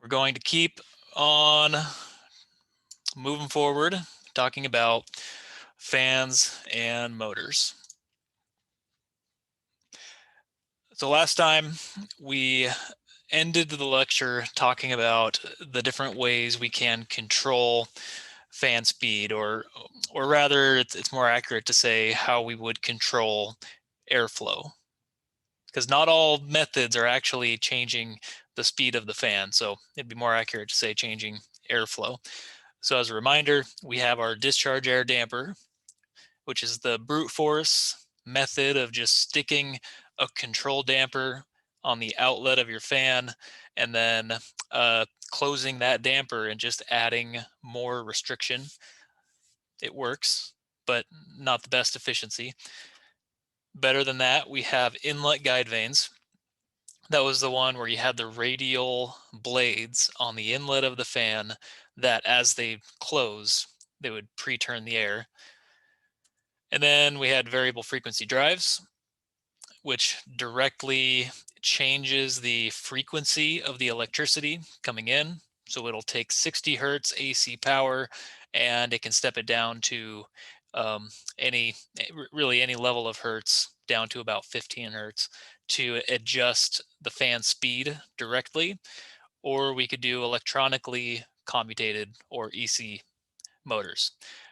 We're going to keep on moving forward, talking about fans and motors. So last time we ended the lecture talking about the different ways we can control fan speed, or rather it's more accurate to say how we would control airflow, because not all methods are actually changing the speed of the fan. So it'd be more accurate to say changing airflow. So as a reminder, we have our discharge air damper, which is the brute force method of just sticking a control damper on the outlet of your fan and then closing that damper and just adding more restriction. It works, but not the best efficiency. Better than that, we have inlet guide vanes. That was the one where you had the radial blades on the inlet of the fan that as they close, they would pre-turn the air. And then we had variable frequency drives, which directly changes the frequency of the electricity coming in. So it'll take 60 hertz AC power and it can step it down to really any level of hertz down to about 15 hertz to adjust the fan speed directly. Or we could do electronically commutated or EC motors,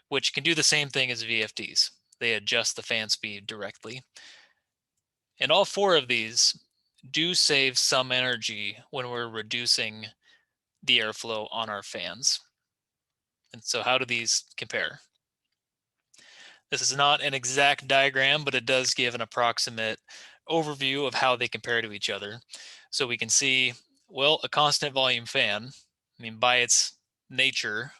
which can do the same thing as VFDs. They adjust the fan speed directly. And all four of these do save some energy when we're reducing the airflow on our fans. And so how do these compare? This is not an exact diagram, but it does give an approximate overview of how they compare to each other. So we can see, well, a constant volume fan, I mean, by its nature,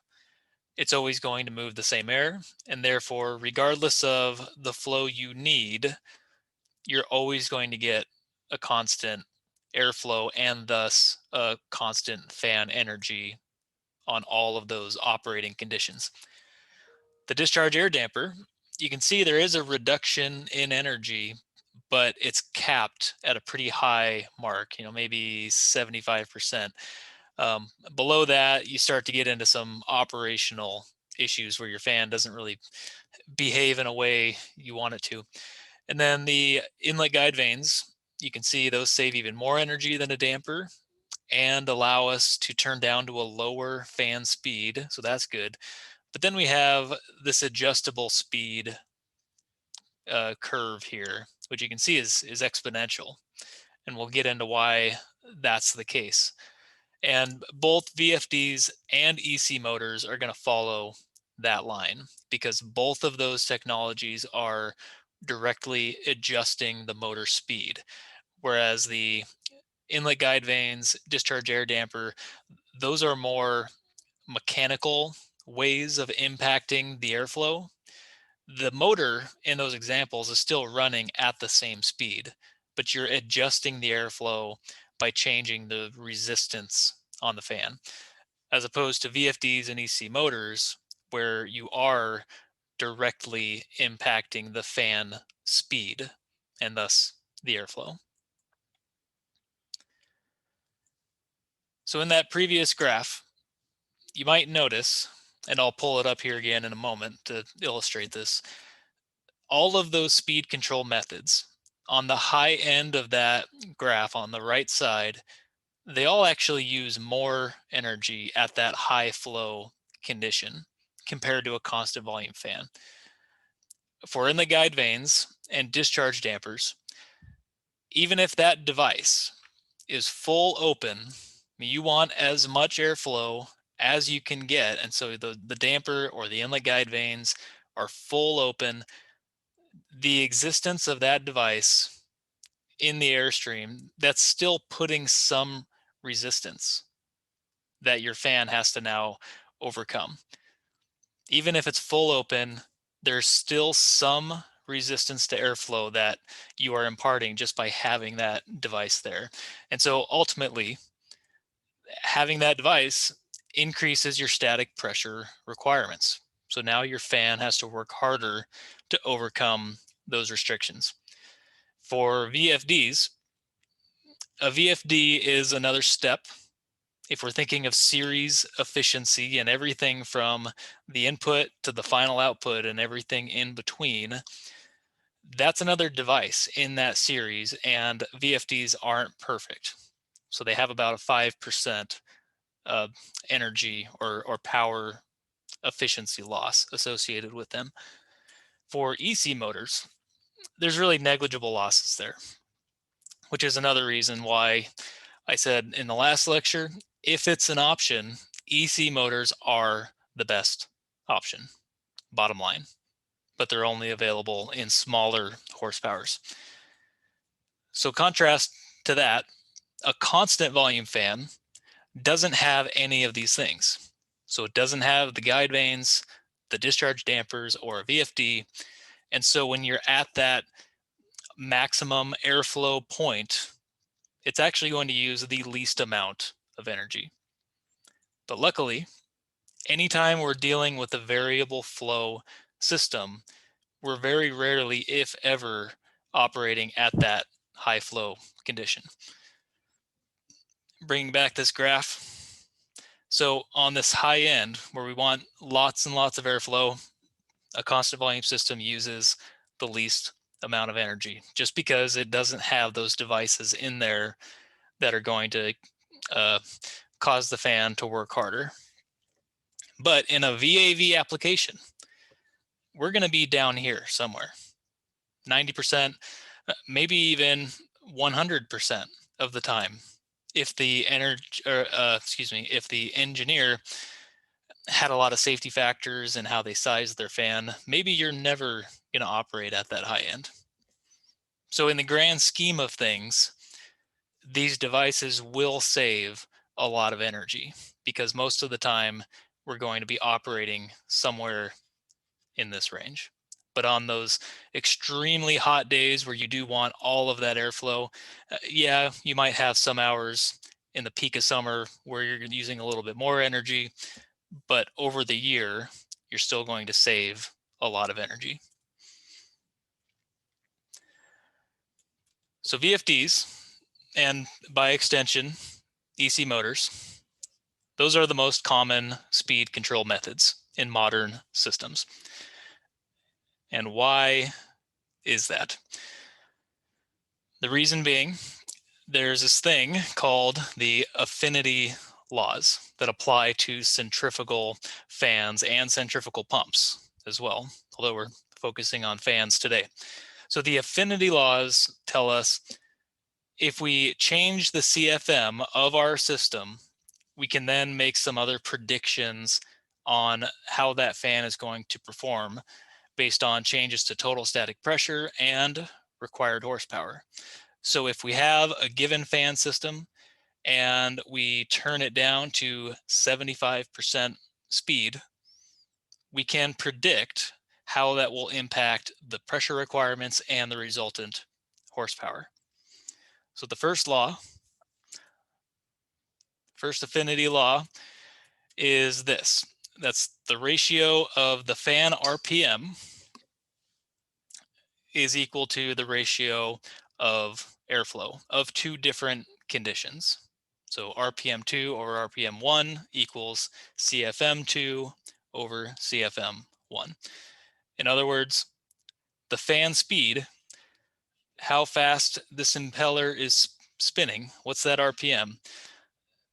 it's always going to move the same air, and therefore, regardless of the flow you need, you're always going to get a constant airflow and thus a constant fan energy on all of those operating conditions. The discharge air damper, you can see there is a reduction in energy, but it's capped at a pretty high mark, maybe 75%. Below that, you start to get into some operational issues where your fan doesn't really behave in a way you want it to. And then the inlet guide vanes, you can see those save even more energy than a damper and allow us to turn down to a lower fan speed. So that's good. But then we have this adjustable speed curve here, which you can see is exponential. And we'll get into why that's the case. And both VFDs and EC motors are going to follow that line because both of those technologies are directly adjusting the motor speed. Whereas the inlet guide vanes, discharge air damper, those are more mechanical ways of impacting the airflow. The motor in those examples is still running at the same speed, but you're adjusting the airflow by changing the resistance on the fan, as opposed to VFDs and EC motors, where you are directly impacting the fan speed and thus the airflow. So in that previous graph, you might notice, and I'll pull it up here again in a moment to illustrate this, all of those speed control methods on the high end of that graph on the right side, they all actually use more energy at that high flow condition compared to a constant volume fan. For inlet guide vanes and discharge dampers, even if that device is full open, you want as much airflow as you can get. And so the damper or the inlet guide vanes are full open. The existence of that device in the airstream, that's still putting some resistance that your fan has to now overcome. Even if it's full open, there's still some resistance to airflow that you are imparting just by having that device there. And so ultimately, having that device increases your static pressure requirements. So now your fan has to work harder to overcome those restrictions. For VFDs, a VFD is another step if we're thinking of series efficiency and everything from the input to the final output and everything in between, that's another device in that series, and VFDs aren't perfect. So they have about a 5% uh, energy or power efficiency loss associated with them. For EC motors, there's really negligible losses there, which is another reason why I said in the last lecture, if it's an option, EC motors are the best option, bottom line, but they're only available in smaller horsepowers. So contrast to that, a constant volume fan doesn't have any of these things. So it doesn't have the guide vanes, the discharge dampers, or a VFD. And so when you're at that maximum airflow point, it's actually going to use the least amount of energy. But luckily, anytime we're dealing with a variable flow system, we're very rarely, if ever, operating at that high flow condition. Bringing back this graph. So on this high end, where we want lots and lots of airflow, a constant volume system uses the least amount of energy, just because it doesn't have those devices in there that are going to cause the fan to work harder. But in a VAV application, we're going to be down here somewhere, 90%, maybe even 100% of the time. If the if the engineer had a lot of safety factors in how they sized their fan, maybe you're never going to operate at that high end. So in the grand scheme of things, these devices will save a lot of energy because most of the time we're going to be operating somewhere in this range. But on those extremely hot days where you do want all of that airflow, yeah, you might have some hours in the peak of summer where you're using a little bit more energy, but over the year, you're still going to save a lot of energy. So VFDs, and by extension, EC motors, those are the most common speed control methods in modern systems. And why is that? The reason being, there's this thing called the affinity laws that apply to centrifugal fans and centrifugal pumps as well, although we're focusing on fans today. So the affinity laws tell us if we change the CFM of our system, we can then make some other predictions on how that fan is going to perform based on changes to total static pressure and required horsepower. So if we have a given fan system and we turn it down to 75% speed, we can predict how that will impact the pressure requirements and the resultant horsepower. So the first affinity law is this. That's the ratio of the fan RPM is equal to the ratio of airflow of two different conditions. So RPM2 over RPM1 equals CFM2 over CFM1. In other words, the fan speed, how fast this impeller is spinning, what's that RPM?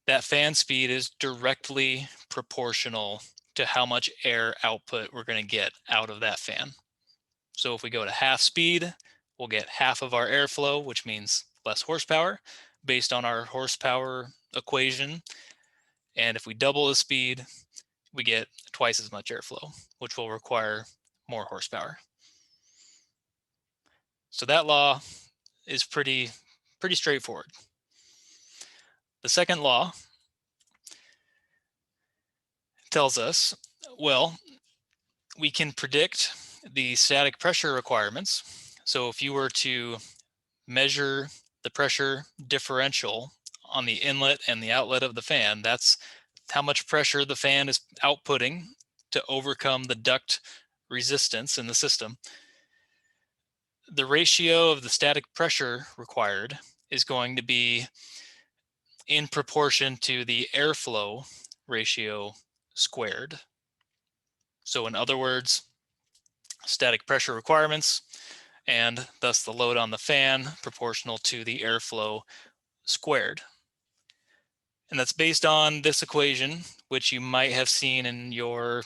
That fan speed is directly proportional to how much air output we're going to get out of that fan. So if we go to half speed, we'll get half of our airflow, which means less horsepower based on our horsepower equation. And if we double the speed, we get twice as much airflow, which will require more horsepower. So that law is pretty straightforward. The second law tells us, well, we can predict the static pressure requirements. So if you were to measure the pressure differential on the inlet and the outlet of the fan, that's how much pressure the fan is outputting to overcome the duct resistance in the system. The ratio of the static pressure required is going to be in proportion to the airflow ratio squared. So in other words, static pressure requirements and thus the load on the fan proportional to the airflow squared. And that's based on this equation, which you might have seen in your,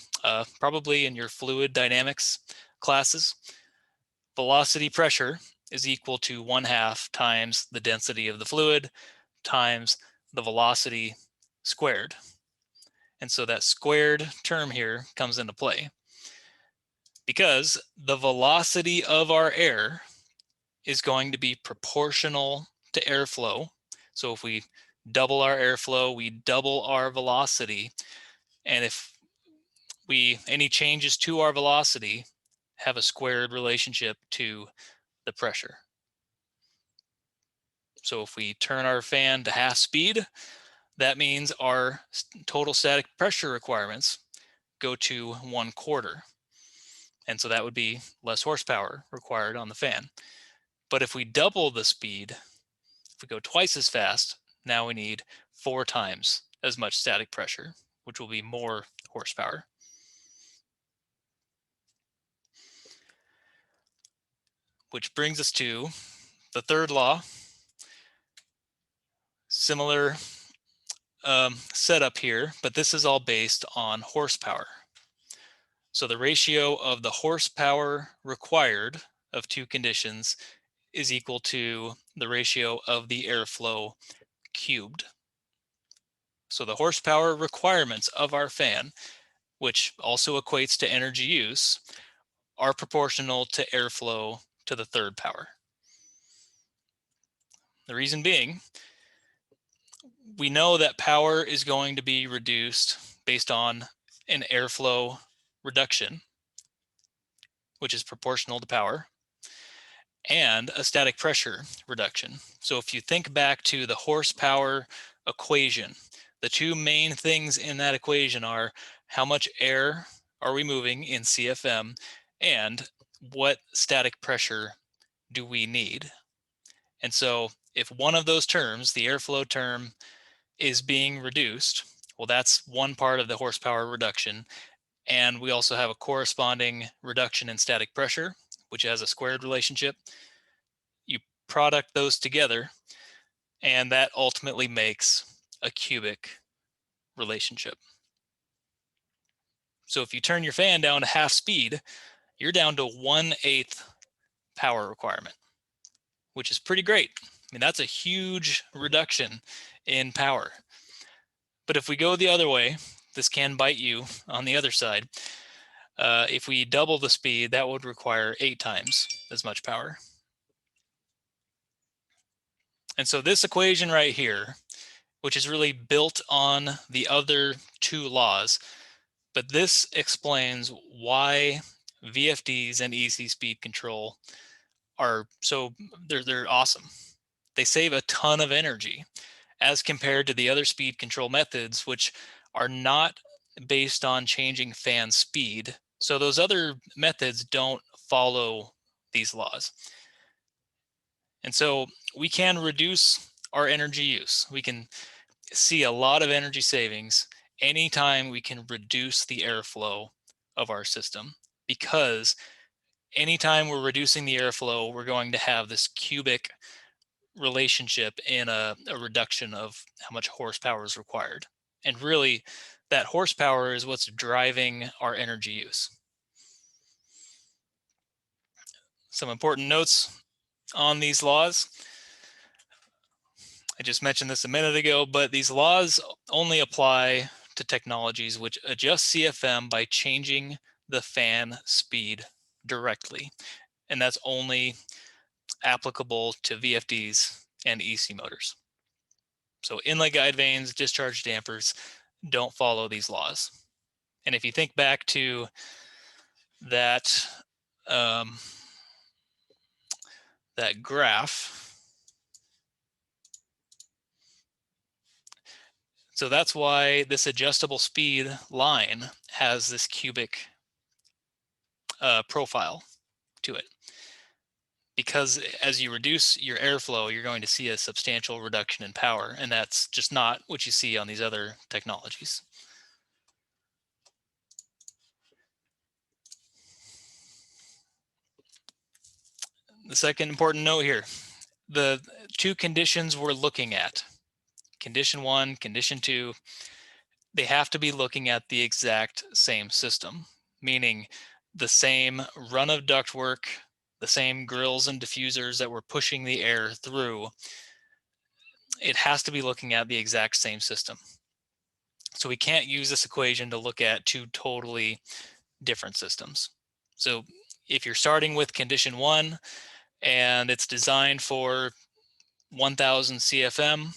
probably in your fluid dynamics classes. Velocity pressure is equal to 1/2 times the density of the fluid times the velocity squared. And so that squared term here comes into play because the velocity of our air is going to be proportional to airflow. So if we double our airflow, we double our velocity. And if any changes to our velocity have a squared relationship to the pressure. So if we turn our fan to half speed, that means our total static pressure requirements go to 1/4. And so that would be less horsepower required on the fan. But if we double the speed, if we go twice as fast, now we need 4 times as much static pressure, which will be more horsepower. Which brings us to the third law. Similar setup here, but this is all based on horsepower. So the ratio of the horsepower required of two conditions is equal to the ratio of the airflow cubed. So the horsepower requirements of our fan, which also equates to energy use, are proportional to airflow to the third power. The reason being, we know that power is going to be reduced based on an airflow reduction, which is proportional to power, and a static pressure reduction. So if you think back to the horsepower equation, the two main things in that equation are how much air are we moving in CFM and what static pressure do we need. And so if one of those terms, the airflow term, is being reduced, well, that's one part of the horsepower reduction. And we also have a corresponding reduction in static pressure, which has a squared relationship. You product those together, and that ultimately makes a cubic relationship. So if you turn your fan down to half speed, you're down to 1/8 power requirement, which is pretty great. I mean, that's a huge reduction in power. But if we go the other way, this can bite you on the other side. If we double the speed, that would require 8 times as much power. And so this equation right here, which is really built on the other two laws, but this explains why VFDs and EC speed control are they're awesome. They save a ton of energy as compared to the other speed control methods, which are not based on changing fan speed. So those other methods don't follow these laws. And so we can reduce our energy use. We can see a lot of energy savings anytime we can reduce the airflow of our system, because anytime we're reducing the airflow, we're going to have this cubic relationship in a reduction of how much horsepower is required. And really, that horsepower is what's driving our energy use. Some important notes on these laws. I just mentioned this a minute ago, but these laws only apply to technologies which adjust CFM by changing the fan speed directly. And that's only applicable to VFDs and EC motors. So inlet guide vanes, discharge dampers don't follow these laws. And if you think back to that, that graph, so that's why this adjustable speed line has this cubic profile to it. because as you reduce your airflow, you're going to see a substantial reduction in power, and that's just not what you see on these other technologies. The second important note here, the two conditions we're looking at, condition one, condition two, they have to be looking at the exact same system, meaning the same run of ductwork, the same grills and diffusers that we're pushing the air through. It has to be looking at the exact same system. So we can't use this equation to look at two totally different systems. So if you're starting with condition one and it's designed for 1000 CFM,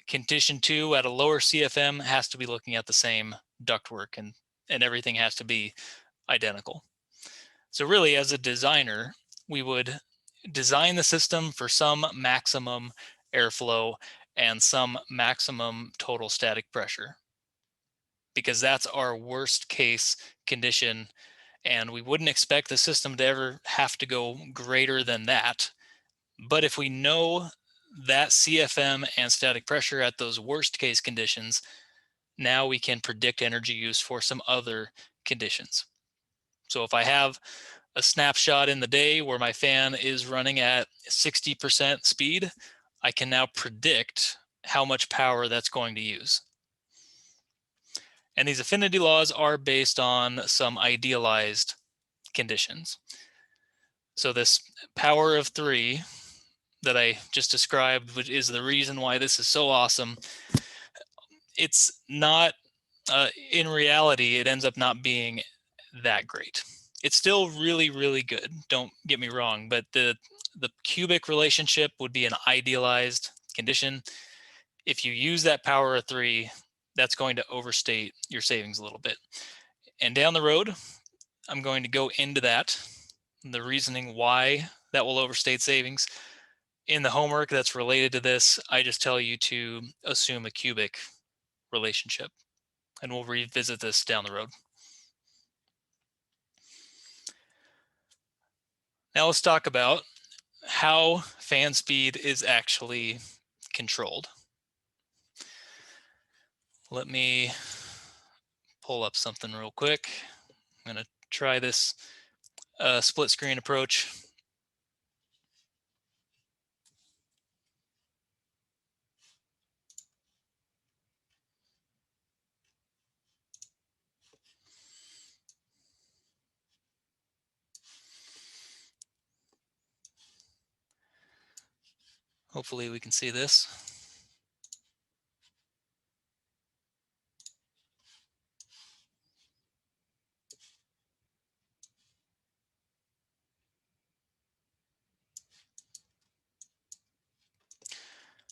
condition two at a lower CFM has to be looking at the same ductwork, and everything has to be identical. So really, as a designer, we would design the system for some maximum airflow and some maximum total static pressure, because that's our worst case condition, and we wouldn't expect the system to ever have to go greater than that. But if we know that CFM and static pressure at those worst case conditions, now we can predict energy use for some other conditions. So if I have a snapshot in the day where my fan is running at 60% speed, I can now predict how much power that's going to use. And these affinity laws are based on some idealized conditions. So this power of 3 that I just described, which is the reason why this is so awesome, it's not, in reality, it ends up not being that great. It's still really, really good, don't get me wrong, but the cubic relationship would be an idealized condition. If you use that power of 3, that's going to overstate your savings a little bit. And down the road, I'm going to go into that, the reasoning why that will overstate savings. In the homework that's related to this, I just tell you to assume a cubic relationship, and we'll revisit this down the road. Now let's talk about how fan speed is actually controlled. Let me pull up something real quick. I'm going to try this split screen approach. Hopefully we can see this.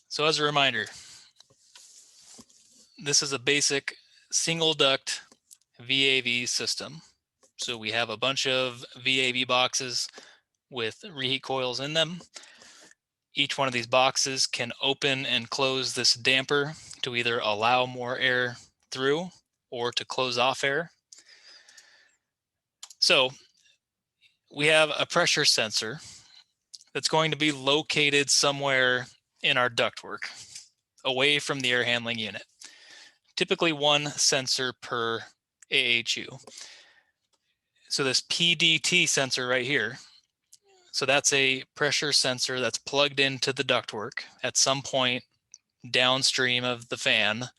So as a reminder, this is a basic single duct VAV system. So we have a bunch of VAV boxes with reheat coils in them. Each one of these boxes can open and close this damper to either allow more air through or to close off air. So we have a pressure sensor that's going to be located somewhere in our ductwork, away from the air handling unit. Typically one sensor per AHU. So this PDT sensor right here, so that's a pressure sensor that's plugged into the ductwork at some point downstream of the fan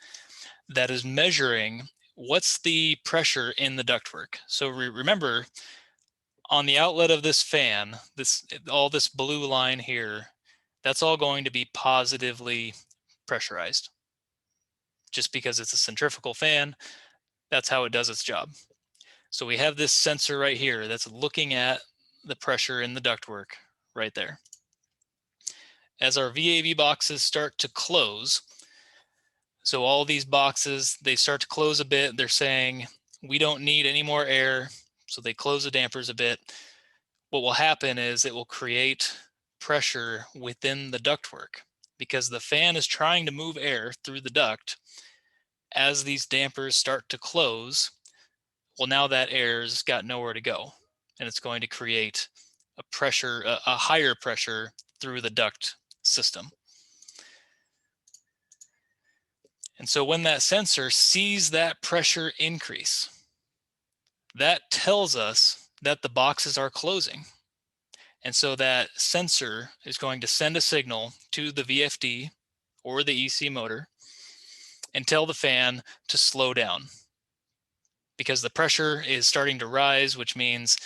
that is measuring what's the pressure in the ductwork. So remember, on the outlet of this fan, all this blue line here, that's all going to be positively pressurized. Just because it's a centrifugal fan, that's how it does its job. So we have this sensor right here that's looking at the pressure in the ductwork right there. As our VAV boxes start to close, so all these boxes, they start to close a bit. They're saying, we don't need any more air. So they close the dampers a bit. What will happen is it will create pressure within the ductwork because the fan is trying to move air through the duct. As these dampers start to close, well, now that air's got nowhere to go, and it's going to create a higher pressure through the duct system. And so when that sensor sees that pressure increase, that tells us that the boxes are closing. And so that sensor is going to send a signal to the VFD or the EC motor and tell the fan to slow down, because the pressure is starting to rise, which means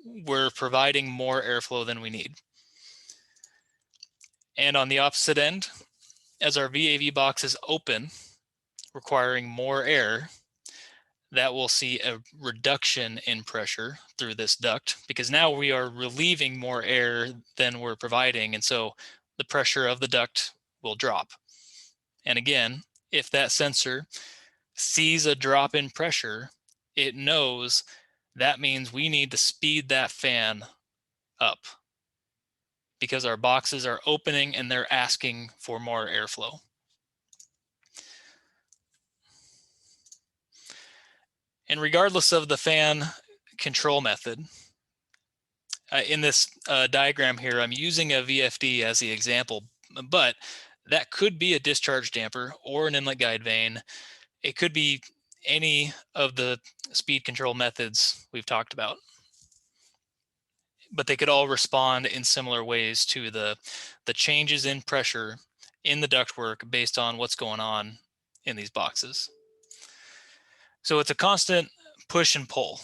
we're providing more airflow than we need. And on the opposite end, as our VAV boxes open, requiring more air, that will see a reduction in pressure through this duct, because now we are relieving more air than we're providing. And so the pressure of the duct will drop. And again, if that sensor sees a drop in pressure, it knows that means we need to speed that fan up, because our boxes are opening and they're asking for more airflow. And regardless of the fan control method, in this diagram here, I'm using a VFD as the example, but that could be a discharge damper or an inlet guide vane. It could be any of the speed control methods we've talked about, but they could all respond in similar ways to the changes in pressure in the ductwork based on what's going on in these boxes. So it's a constant push and pull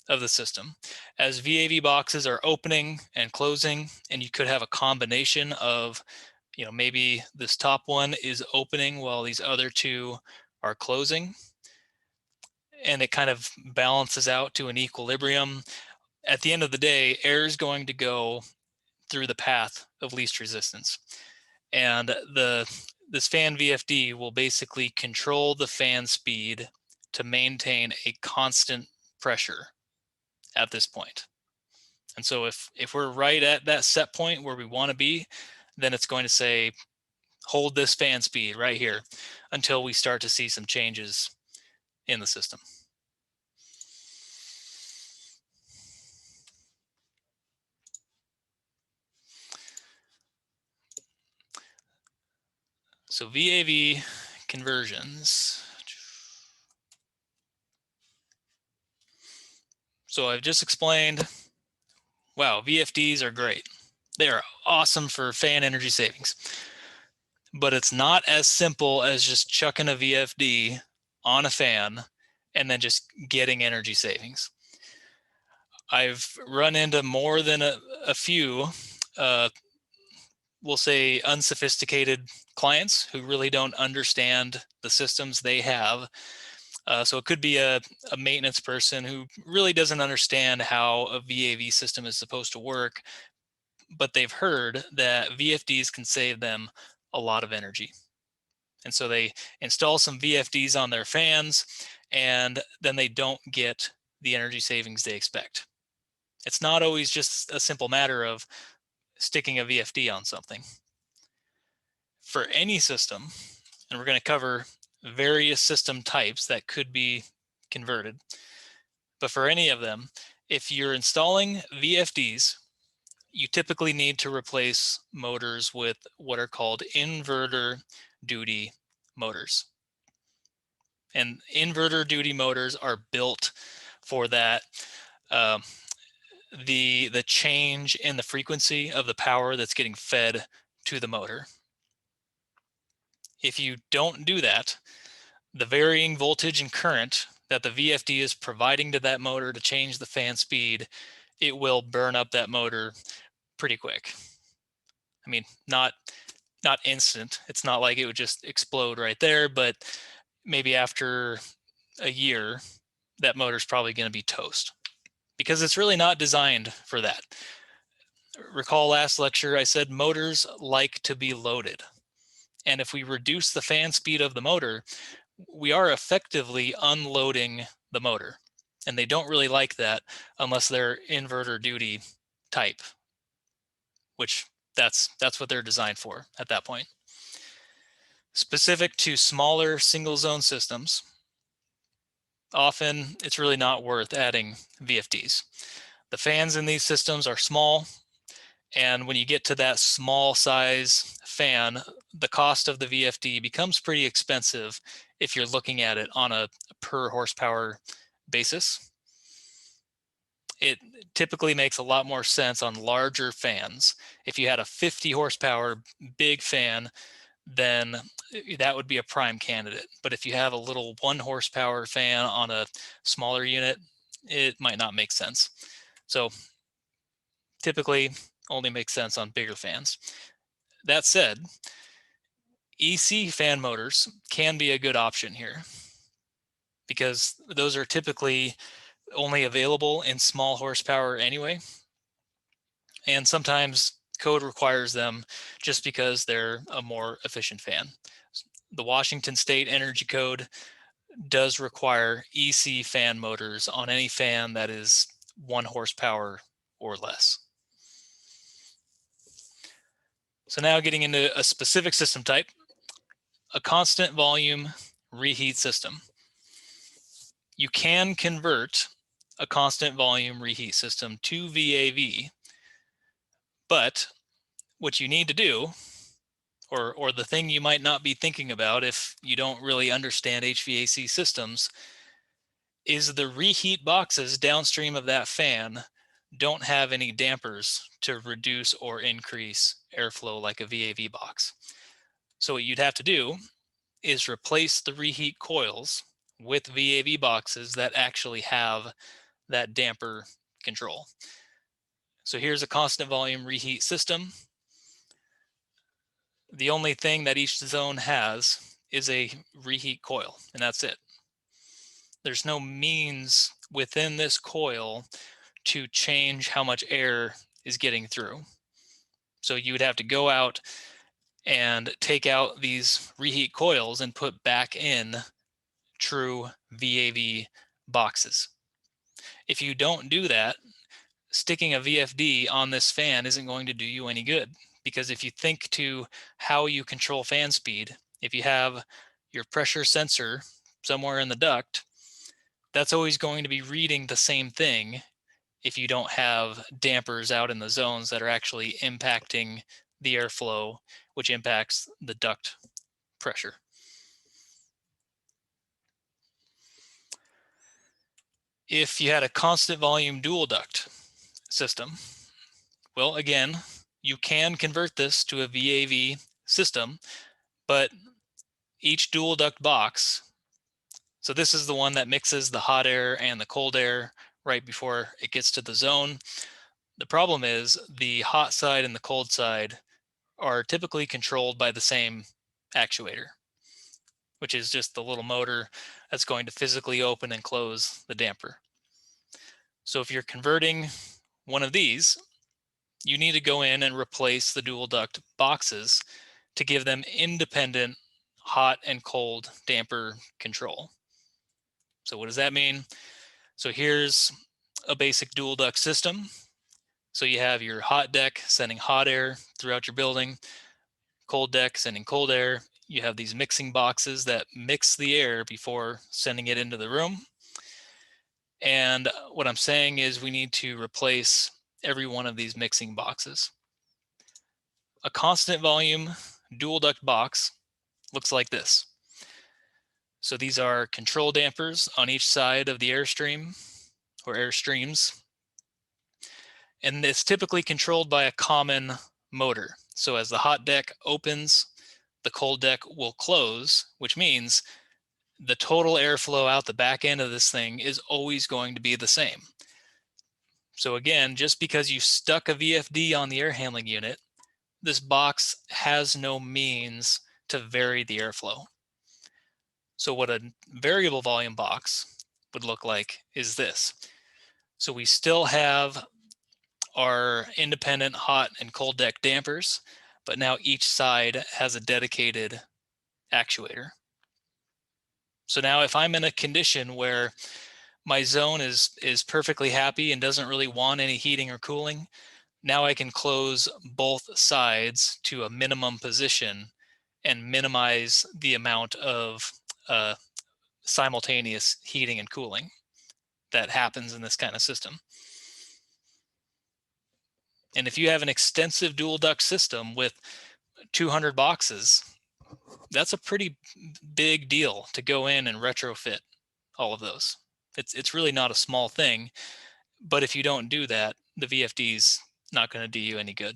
of the system. As VAV boxes are opening and closing, and you could have a combination of, maybe this top one is opening while these other two are closing, and it kind of balances out to an equilibrium. At the end of the day, air is going to go through the path of least resistance. And this fan VFD will basically control the fan speed to maintain a constant pressure at this point. And so if we're right at that set point where we want to be, then it's going to say, hold this fan speed right here until we start to see some changes in the system. So VAV conversions. So I've just explained, wow, VFDs are great. They are awesome for fan energy savings. But it's not as simple as just chucking a VFD on a fan and then just getting energy savings. I've run into more than a few, we'll say, unsophisticated clients who really don't understand the systems they have. So it could be a maintenance person who really doesn't understand how a VAV system is supposed to work, but they've heard that VFDs can save them a lot of energy. And so they install some VFDs on their fans, and then they don't get the energy savings they expect. It's not always just a simple matter of sticking a VFD on something. For any system, and we're going to cover various system types that could be converted, but for any of them, if you're installing VFDs, you typically need to replace motors with what are called inverter duty motors. And inverter duty motors are built for that, the change in the frequency of the power that's getting fed to the motor. If you don't do that, the varying voltage and current that the VFD is providing to that motor to change the fan speed, it will burn up that motor pretty quick. I mean, not instant. It's not like it would just explode right there, but maybe after a year, that motor's probably going to be toast, because it's really not designed for that. Recall last lecture, I said motors like to be loaded. And if we reduce the fan speed of the motor, we are effectively unloading the motor. And they don't really like that unless they're inverter duty type, which that's what they're designed for at that point. Specific to smaller single zone systems, often it's really not worth adding VFDs. The fans in these systems are small, And when you get to that small size fan, the cost of the VFD becomes pretty expensive if you're looking at it on a per horsepower basis. It typically makes a lot more sense on larger fans. If you had a 50 horsepower big fan, then that would be a prime candidate. But if you have a little 1 horsepower fan on a smaller unit, it might not make sense. So typically only makes sense on bigger fans. That said, EC fan motors can be a good option here because those are typically only available in small horsepower anyway. And sometimes code requires them just because they're a more efficient fan. The Washington State Energy Code does require EC fan motors on any fan that is 1 horsepower or less. So now getting into a specific system type, a constant volume reheat system. You can convert a constant volume reheat system to VAV, but what you need to do, or the thing you might not be thinking about if you don't really understand HVAC systems, is the reheat boxes downstream of that fan don't have any dampers to reduce or increase airflow like a VAV box. So what you'd have to do is replace the reheat coils with VAV boxes that actually have that damper control. So here's a constant volume reheat system. The only thing that each zone has is a reheat coil, and that's it. There's no means within this coil to change how much air is getting through. So you would have to go out and take out these reheat coils and put back in true VAV boxes. If you don't do that, sticking a VFD on this fan isn't going to do you any good, because if you think to how you control fan speed, if you have your pressure sensor somewhere in the duct, that's always going to be reading the same thing if you don't have dampers out in the zones that are actually impacting the airflow, which impacts the duct pressure. If you had a constant volume dual duct system, well, again, you can convert this to a VAV system, but each dual duct box, so this is the one that mixes the hot air and the cold air right before it gets to the zone. The problem is the hot side and the cold side are typically controlled by the same actuator, which is just the little motor that's going to physically open and close the damper. So if you're converting one of these, you need to go in and replace the dual duct boxes to give them independent hot and cold damper control. So what does that mean? So here's a basic dual duct system. So you have your hot deck sending hot air throughout your building, cold deck sending cold air. You have these mixing boxes that mix the air before sending it into the room. And what I'm saying is we need to replace every one of these mixing boxes. A constant volume dual duct box looks like this. So these are control dampers on each side of the airstream or air streams. And it's typically controlled by a common motor. So as the hot deck opens, the cold deck will close, which means the total airflow out the back end of this thing is always going to be the same. So again, just because you stuck a VFD on the air handling unit, this box has no means to vary the airflow. So what a variable volume box would look like is this. So we still have our independent hot and cold deck dampers, but now each side has a dedicated actuator. So now if I'm in a condition where my zone is perfectly happy and doesn't really want any heating or cooling, now I can close both sides to a minimum position and minimize the amount of simultaneous heating and cooling that happens in this kind of system. And if you have an extensive dual duct system with 200 boxes, that's a pretty big deal to go in and retrofit all of those. It's really not a small thing, but if you don't do that, the VFD's not going to do you any good.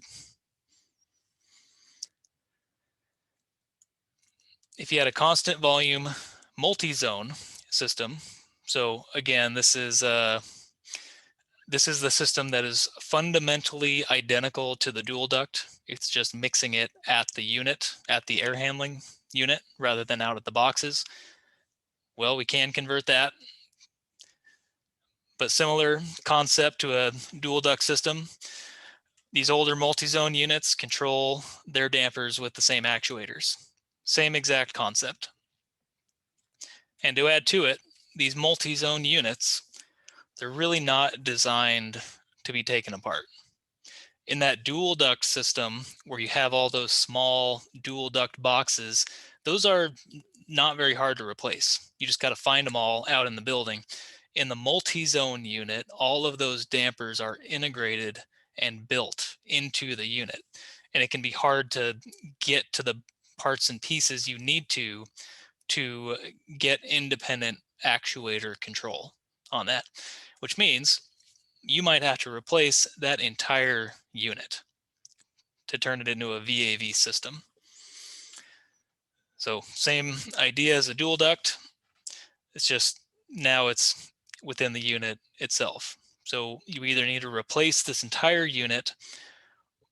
If you had a constant volume multi-zone system, so again, this is the system that is fundamentally identical to the dual duct. It's just mixing it at the unit, at the air handling unit, rather than out at the boxes. Well, we can convert that, but similar concept to a dual duct system. These older multi-zone units control their dampers with the same actuators. Same exact concept. And to add to it, these multi-zone units, they're really not designed to be taken apart. In that dual duct system where you have all those small dual duct boxes, those are not very hard to replace. You just got to find them all out in the building. In the multi-zone unit, all of those dampers are integrated and built into the unit. And it can be hard to get to the parts and pieces you need to get independent actuator control on that, which means you might have to replace that entire unit to turn it into a VAV system. So same idea as a dual duct. It's just now it's within the unit itself. So you either need to replace this entire unit,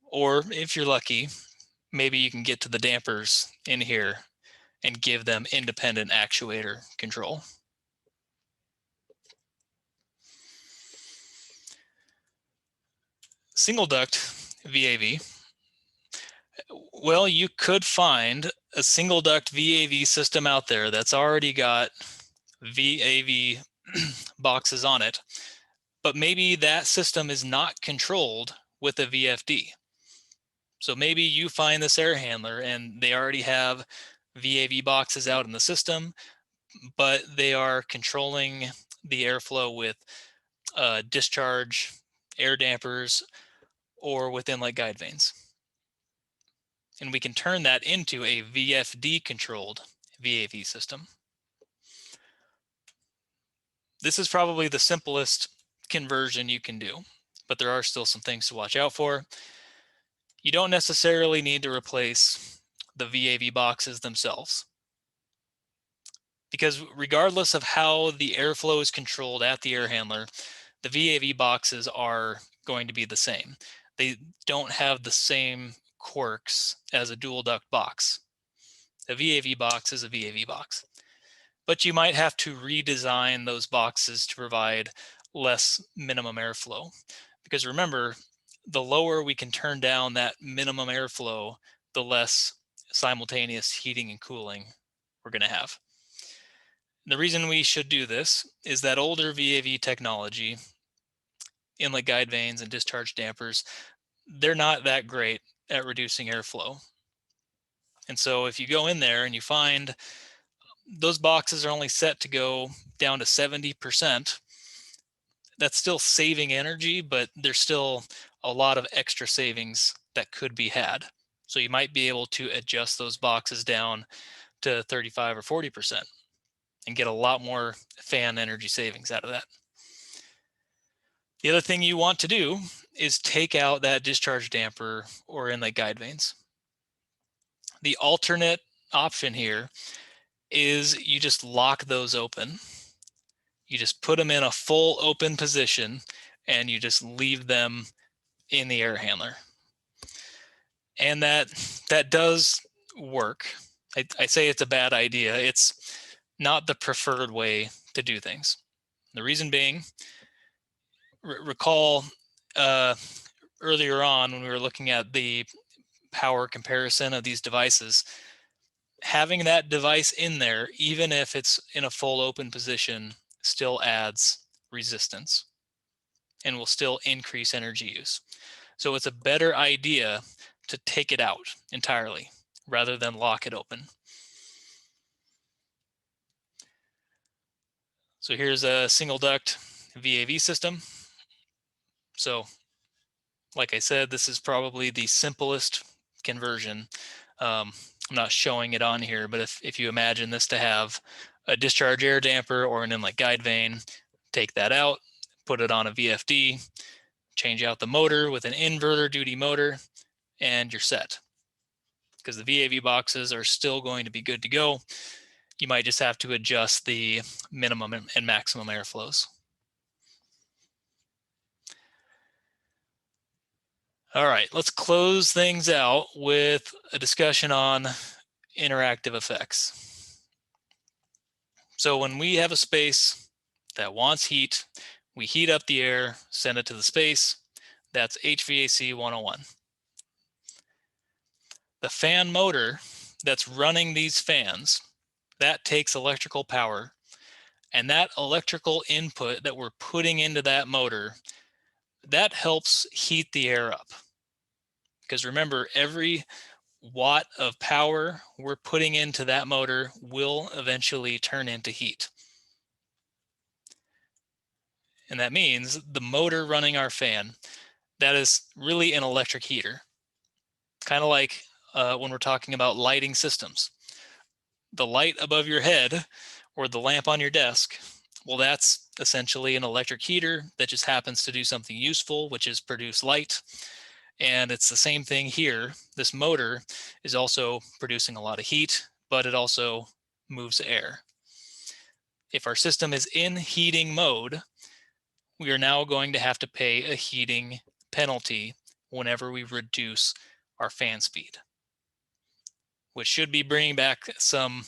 or if you're lucky, maybe you can get to the dampers in here and give them independent actuator control. Single duct VAV. Well, you could find a single duct VAV system out there that's already got VAV boxes on it, but maybe that system is not controlled with a VFD. So maybe you find this air handler and they already have VAV boxes out in the system, but they are controlling the airflow with discharge, air dampers, or with inlet guide vanes. And we can turn that into a VFD controlled VAV system. This is probably the simplest conversion you can do, but there are still some things to watch out for. You don't necessarily need to replace the VAV boxes themselves, because regardless of how the airflow is controlled at the air handler, the VAV boxes are going to be the same. They don't have the same quirks as a dual duct box. A VAV box is a VAV box. But you might have to redesign those boxes to provide less minimum airflow. Because remember, the lower we can turn down that minimum airflow, the less simultaneous heating and cooling we're going to have. The reason we should do this is that older VAV technology, inlet guide vanes and discharge dampers, they're not that great at reducing airflow. And so if you go in there and you find those boxes are only set to go down to 70%, that's still saving energy, but there's still a lot of extra savings that could be had. So you might be able to adjust those boxes down to 35 or 40% and get a lot more fan energy savings out of that. The other thing you want to do is take out that discharge damper or inlet guide vanes. The alternate option here is you just lock those open. You just put them in a full open position and you just leave them in the air handler. And that does work. I say it's a bad idea. It's not the preferred way to do things. The reason being, recall earlier on when we were looking at the power comparison of these devices, having that device in there, even if it's in a full open position, still adds resistance and will still increase energy use. So it's a better idea to take it out entirely rather than lock it open. So here's a single duct VAV system. So Like I said, this is probably the simplest conversion. I'm not showing it on here, but if you imagine this to have a discharge air damper or an inlet guide vane, take that out, put it on a VFD, change out the motor with an inverter duty motor, and you're set. Because the VAV boxes are still going to be good to go. You might just have to adjust the minimum and maximum airflows. All right, let's close things out with a discussion on interactive effects. So when we have a space that wants heat, we heat up the air, send it to the space. That's HVAC 101. The fan motor that's running these fans, that takes electrical power, and that electrical input that we're putting into that motor, that helps heat the air up. Because remember, every watt of power we're putting into that motor will eventually turn into heat. And that means the motor running our fan, that is really an electric heater. Kind of like when we're talking about lighting systems. The light above your head or the lamp on your desk, well, that's essentially an electric heater that just happens to do something useful, which is produce light. And it's the same thing here. This motor is also producing a lot of heat, but it also moves air. If our system is in heating mode, we are now going to have to pay a heating penalty whenever we reduce our fan speed, which should be bringing back some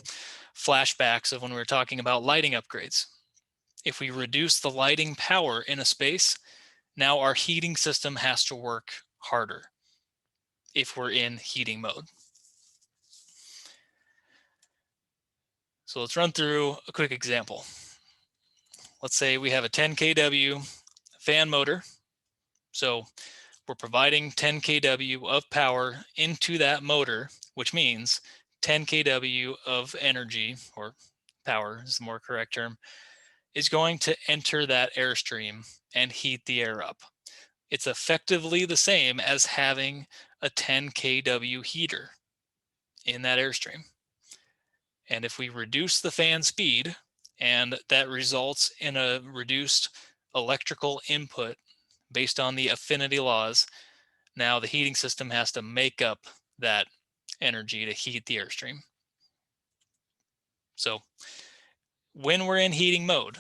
flashbacks of when we were talking about lighting upgrades. If we reduce the lighting power in a space, now our heating system has to work harder if we're in heating mode. So let's run through a quick example. Let's say we have a 10 kW fan motor. So we're providing 10 kW of power into that motor, which means 10 kW of energy, or power is the more correct term, is going to enter that airstream and heat the air up. It's effectively the same as having a 10 kW heater in that airstream. And if we reduce the fan speed, and that results in a reduced electrical input based on the affinity laws, now the heating system has to make up that energy to heat the airstream. So when we're in heating mode,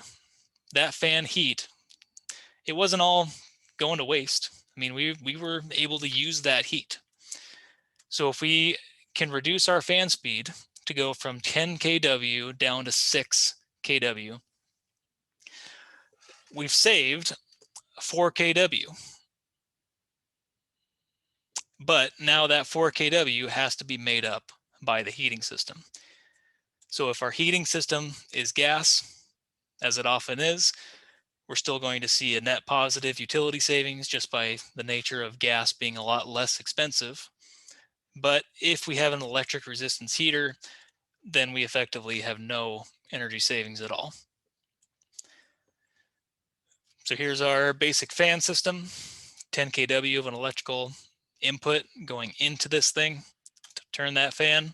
that fan heat, it wasn't all going to waste. I mean, we were able to use that heat. So if we can reduce our fan speed to go from 10 kW down to 6 kW, we've saved 4 kW. But now that 4 kW has to be made up by the heating system. So if our heating system is gas, as it often is, we're still going to see a net positive utility savings just by the nature of gas being a lot less expensive. But if we have an electric resistance heater, then we effectively have no energy savings at all. So here's our basic fan system, 10 kW of an electrical input going into this thing to turn that fan.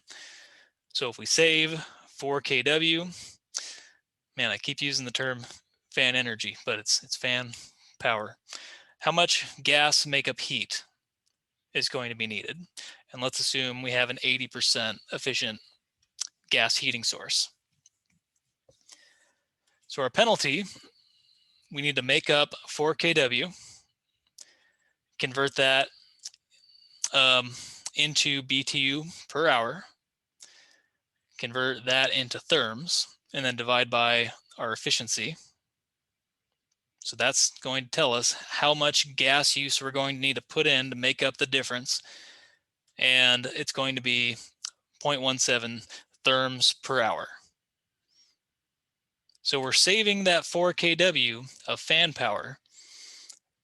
So if we save 4 kW, man, I keep using the term fan energy, but it's fan power. How much gas makeup heat is going to be needed? And let's assume we have an 80% efficient gas heating source. So our penalty, we need to make up 4 kW, convert that into BTU per hour, convert that into therms, and then divide by our efficiency. So that's going to tell us how much gas use we're going to need to put in to make up the difference. And it's going to be 0.17 therms per hour. So we're saving that 4 kW of fan power,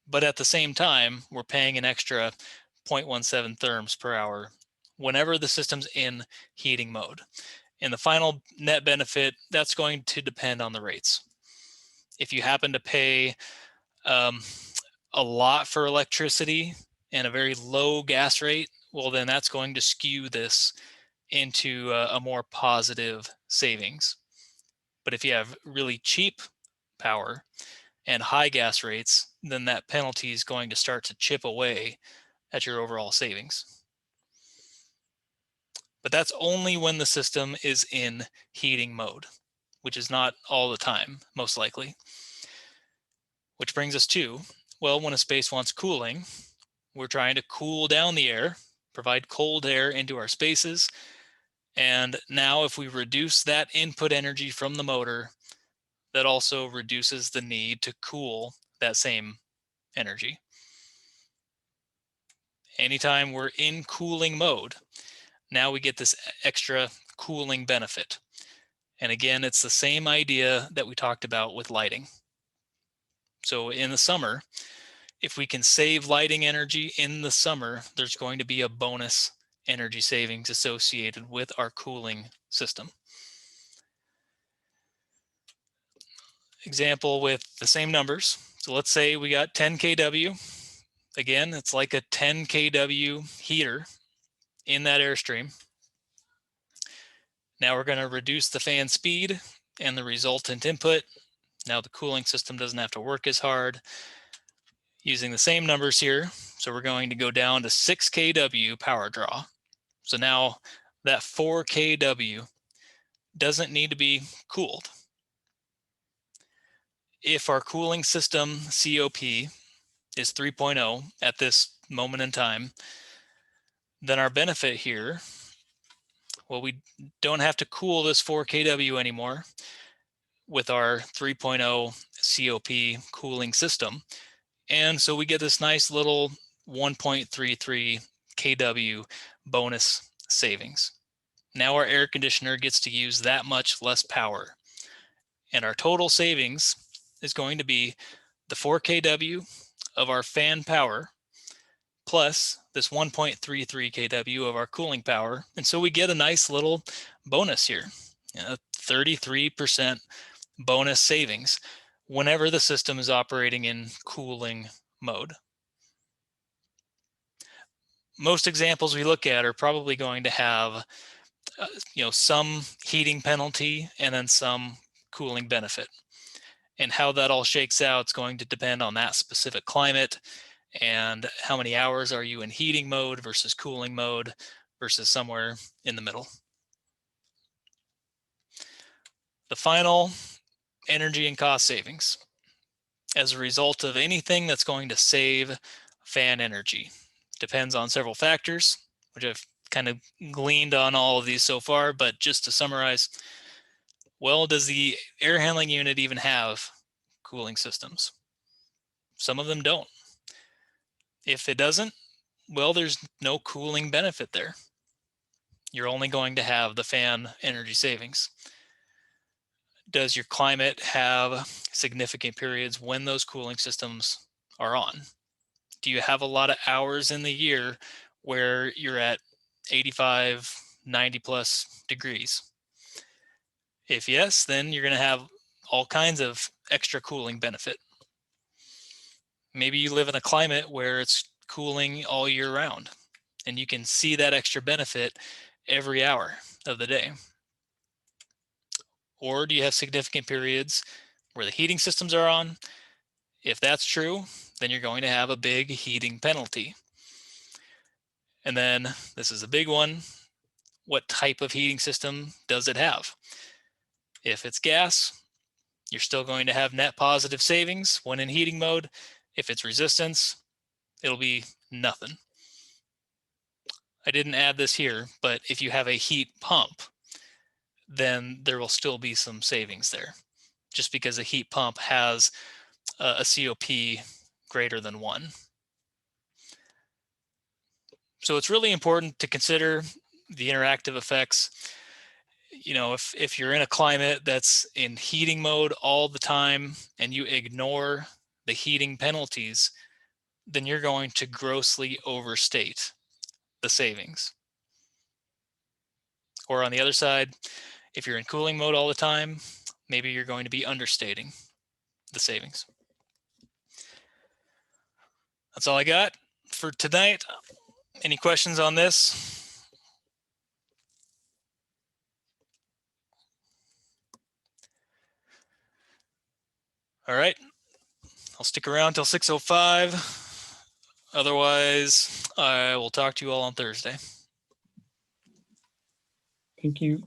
but at the same time, we're paying an extra 0.17 therms per hour whenever the system's in heating mode. And the final net benefit, that's going to depend on the rates. If you happen to pay a lot for electricity and a very low gas rate, well, then that's going to skew this into a more positive savings. But if you have really cheap power and high gas rates, then that penalty is going to start to chip away at your overall savings. But that's only when the system is in heating mode, which is not all the time, most likely. Which brings us to, well, when a space wants cooling, we're trying to cool down the air, provide cold air into our spaces. And now if we reduce that input energy from the motor, that also reduces the need to cool that same energy. Anytime we're in cooling mode, now we get this extra cooling benefit. And again, it's the same idea that we talked about with lighting. So in the summer, if we can save lighting energy in the summer, there's going to be a bonus energy savings associated with our cooling system. Example with the same numbers. So let's say we got 10 kW. Again, it's like a 10 kW heater in that airstream. Now we're going to reduce the fan speed and the resultant input. Now the cooling system doesn't have to work as hard. Using the same numbers here, so we're going to go down to 6 kW power draw. So now that 4 kW doesn't need to be cooled. If our cooling system COP is 3.0 at this moment in time, then our benefit here, well, we don't have to cool this 4 kW anymore with our 3.0 COP cooling system. And so we get this nice little 1.33 kW bonus savings. Now our air conditioner gets to use that much less power. And our total savings is going to be the 4 kW of our fan power plus this 1.33 kW of our cooling power. And so we get a nice little bonus here, 33% bonus savings whenever the system is operating in cooling mode. Most examples we look at are probably going to have some heating penalty and then some cooling benefit. And how that all shakes out is going to depend on that specific climate and how many hours are you in heating mode versus cooling mode versus somewhere in the middle. The final energy and cost savings as a result of anything that's going to save fan energy depends on several factors, which I've kind of gleaned on all of these so far, but just to summarize, well, does the air handling unit even have cooling systems? Some of them don't. If it doesn't, well, there's no cooling benefit there. You're only going to have the fan energy savings. Does your climate have significant periods when those cooling systems are on? Do you have a lot of hours in the year where you're at 85, 90 plus degrees? If yes, then you're going to have all kinds of extra cooling benefit. Maybe you live in a climate where it's cooling all year round and you can see that extra benefit every hour of the day. Or do you have significant periods where the heating systems are on? If that's true, then you're going to have a big heating penalty. And then this is a big one. What type of heating system does it have? If it's gas, you're still going to have net positive savings when in heating mode. If it's resistance, it'll be nothing. I didn't add this here, but if you have a heat pump, then there will still be some savings there, just because a heat pump has a COP greater than 1. So it's really important to consider the interactive effects. If you're in a climate that's in heating mode all the time and you ignore the heating penalties, then you're going to grossly overstate the savings. Or on the other side, if you're in cooling mode all the time, maybe you're going to be understating the savings. That's all I got. for tonight. Any questions on this? All right. I'll stick around till 6:05. Otherwise, I will talk to you all on Thursday. Thank you.